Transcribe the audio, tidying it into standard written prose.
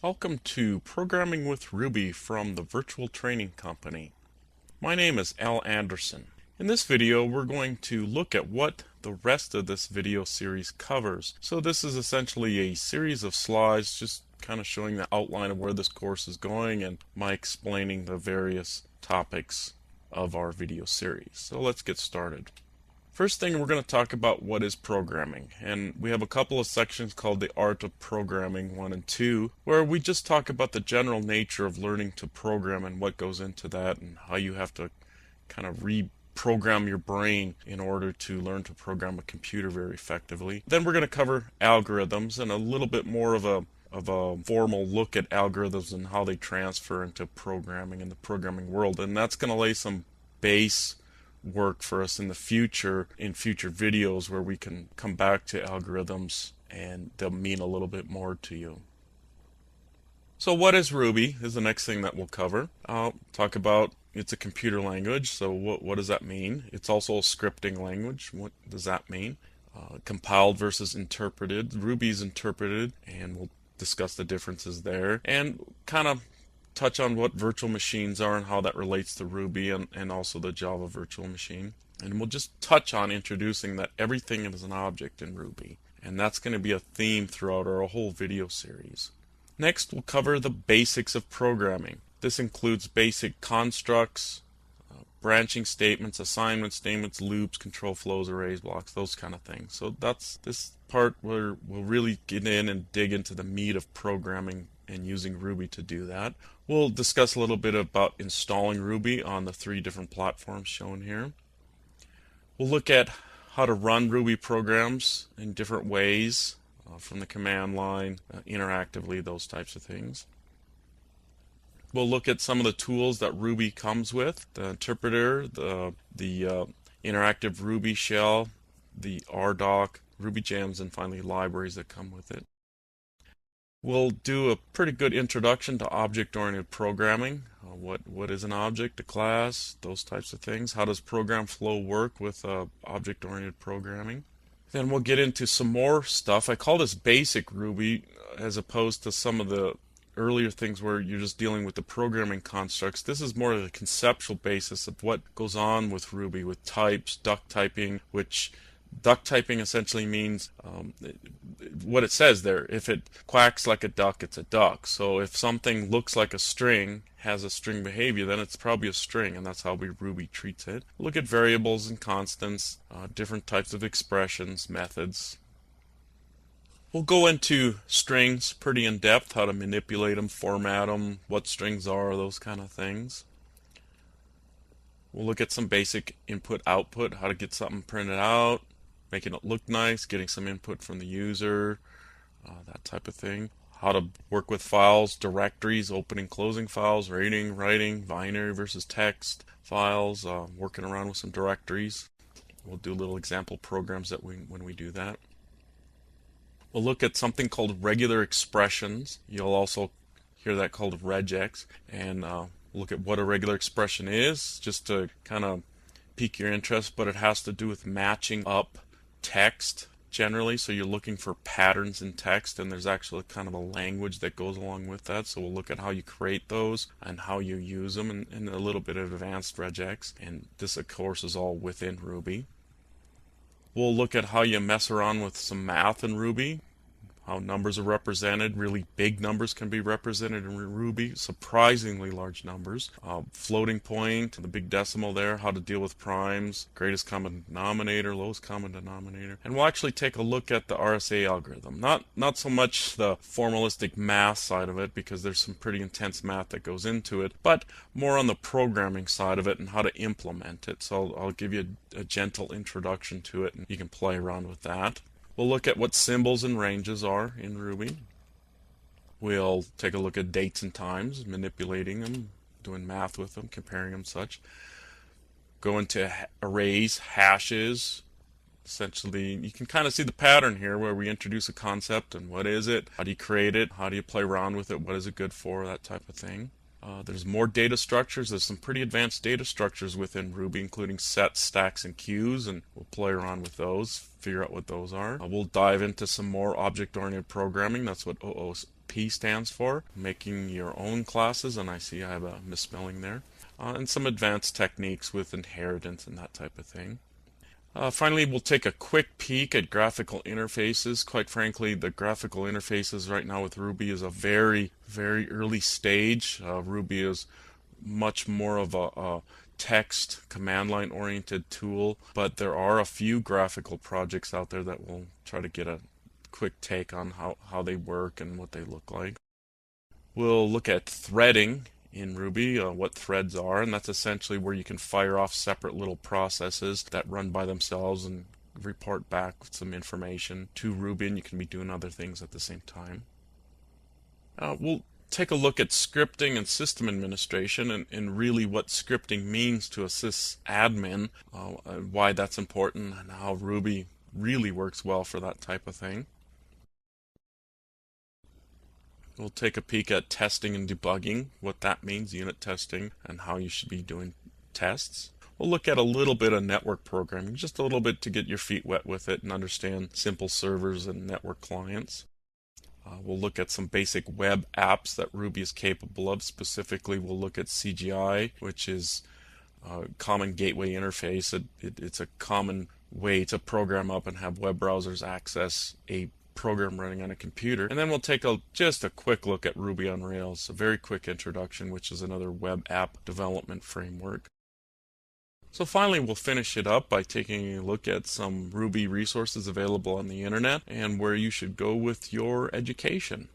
Welcome to Programming with Ruby from the Virtual Training Company. My name is Al Anderson. In this video, we're going to look at what the rest of this video series covers. So this is essentially a series of slides just kind of showing the outline of where this course is going and my explaining the various topics of our video series. So let's get started. First thing, we're going to talk about what is programming, and we have a couple of sections called the Art of Programming 1 and 2, where we just talk about the general nature of learning to program and what goes into that and how you have to kind of reprogram your brain in order to learn to program a computer very effectively. Then we're going to cover algorithms and a little bit more of a formal look at algorithms and how they transfer into programming in the programming world, and that's going to lay some base work for us in the future, in future videos where we can come back to algorithms and they'll mean a little bit more to you. So what is Ruby is the next thing that we'll cover. I'll talk about it's a computer language, so what does that mean? It's also a scripting language. What does that mean? Compiled versus interpreted. Ruby is interpreted, and we'll discuss the differences there and kind of touch on what virtual machines are and how that relates to Ruby and also the Java virtual machine. And we'll just touch on introducing that everything is an object in Ruby. And that's going to be a theme throughout our whole video series. Next, we'll cover the basics of programming. This includes basic constructs, branching statements, assignment statements, loops, control flows, arrays, blocks, those kind of things. So that's this part where we'll really get in and dig into the meat of programming and using Ruby to do that. We'll discuss a little bit about installing Ruby on the 3 different platforms shown here. We'll look at how to run Ruby programs in different ways from the command line, interactively, those types of things. We'll look at some of the tools that Ruby comes with, the interpreter, the interactive Ruby shell, the RDoc, RubyGems, and finally libraries that come with it. We'll do a pretty good introduction to object-oriented programming. What is an object, a class, those types of things. How does program flow work with object-oriented programming? Then we'll get into some more stuff. I call this basic Ruby as opposed to some of the earlier things where you're just dealing with the programming constructs. This is more of the conceptual basis of what goes on with Ruby, with types, duck typing, which duck typing essentially means what it says there. If it quacks like a duck, it's a duck. So if something looks like a string, has a string behavior, then it's probably a string, and that's how Ruby treats it. Look at variables and constants, different types of expressions, methods. We'll go into strings pretty in depth, how to manipulate them, format them, what strings are, those kind of things. We'll look at some basic input-output, how to get something printed out, making it look nice, getting some input from the user, that type of thing. How to work with files, directories, opening, closing files, reading, writing, binary versus text files, working around with some directories. We'll do little example programs when we do that. We'll look at something called regular expressions. You'll also hear that called regex, and look at what a regular expression is, just to kind of pique your interest, but it has to do with matching up text generally. So you're looking for patterns in text, and there's actually kind of a language that goes along with that. So we'll look at how you create those and how you use them, and a little bit of advanced regex. And this, of course, is all within Ruby. We'll look at how you mess around with some math in Ruby, how numbers are represented. Really big numbers can be represented in Ruby, surprisingly large numbers. Floating point, the big decimal there, how to deal with primes, greatest common denominator, lowest common denominator. And we'll actually take a look at the RSA algorithm. Not so much the formalistic math side of it, because there's some pretty intense math that goes into it, but more on the programming side of it and how to implement it. So I'll give you a gentle introduction to it, and you can play around with that. We'll look at what symbols and ranges are in Ruby. We'll take a look at dates and times, manipulating them, doing math with them, comparing them, such. Go into arrays, hashes. Essentially, you can kind of see the pattern here where we introduce a concept and what is it, how do you create it, how do you play around with it, what is it good for, that type of thing. There's more data structures. There's some pretty advanced data structures within Ruby, including sets, stacks, and queues, and we'll play around with those, figure out what those are. We'll dive into some more object-oriented programming. That's what OOP stands for, making your own classes, and I see I have a misspelling there. And some advanced techniques with inheritance and that type of thing. Finally, we'll take a quick peek at graphical interfaces. Quite frankly, the graphical interfaces right now with Ruby is a very, very early stage. Ruby is much more of a text command line oriented tool, but there are a few graphical projects out there that will try to get a quick take on how they work and what they look like. We'll look at threading in Ruby, what threads are, and that's essentially where you can fire off separate little processes that run by themselves and report back some information to Ruby, and you can be doing other things at the same time. We'll take a look at scripting and system administration and really what scripting means to a sysadmin, why that's important, and how Ruby really works well for that type of thing. We'll take a peek at testing and debugging, what that means, unit testing, and how you should be doing tests. We'll look at a little bit of network programming, just a little bit to get your feet wet with it and understand simple servers and network clients. We'll look at some basic web apps that Ruby is capable of. Specifically, we'll look at CGI, which is a common gateway interface. It's a common way to program up and have web browsers access a program running on a computer. And then we'll take just a quick look at Ruby on Rails, a very quick introduction, which is another web app development framework. So finally, we'll finish it up by taking a look at some Ruby resources available on the internet and where you should go with your education.